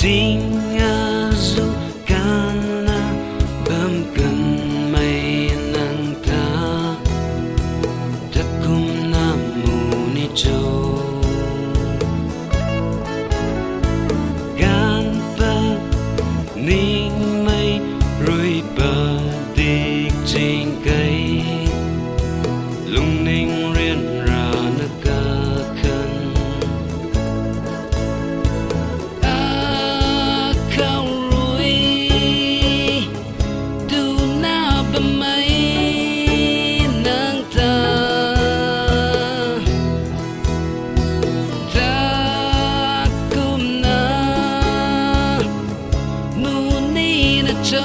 Tinga zu kana bamkan may nang ta takum na muni jo gan pa ning may rui ba dik trên cây lung ninh riêng ra na ca khăn cho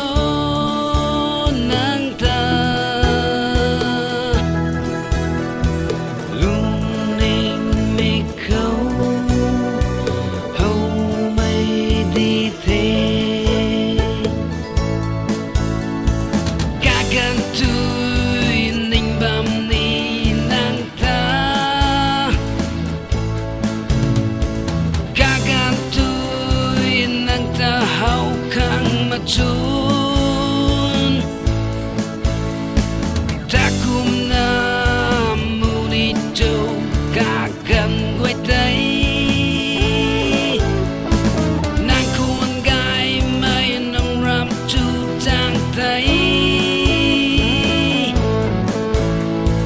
nắng ta lung ninh mi khâu hầu mây đi thế cả gan tui ninh bam ni nắng ta cả gan tui nắng ta hậu khang mà chun takum na muni châu cả gần quay tay nàng khuôn gai mây nông ram chu trang tay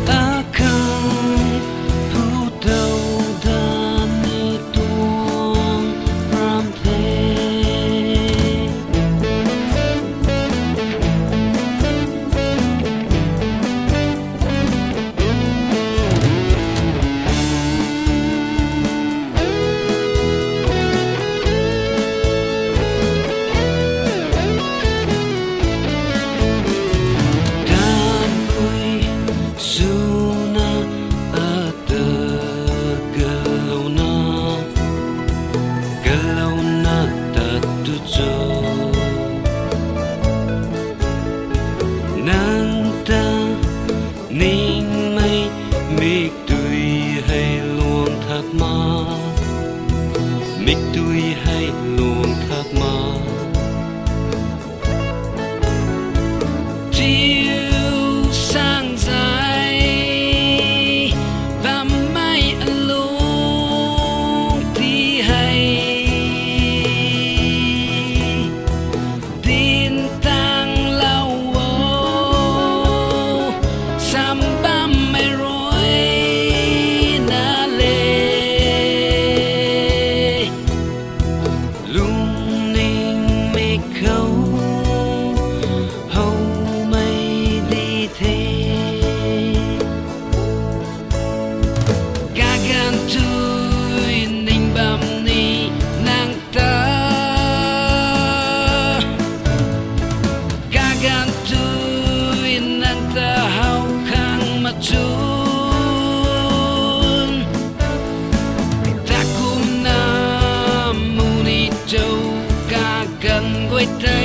ta không thu đầu ta ni tuông ram thế ninh mây mít tui hay luôn thác ma mít tui hay luôn thác ma chiều sang dài và mây ăn luôn thì hay tin tăng lâu sambam mai rối na lê lung ninh mi khâu hầu mây đi thế cả gan tui ninh bam ni nang ta cả gan tui nang ta hậu chun takum na muni châu cả gần quay tay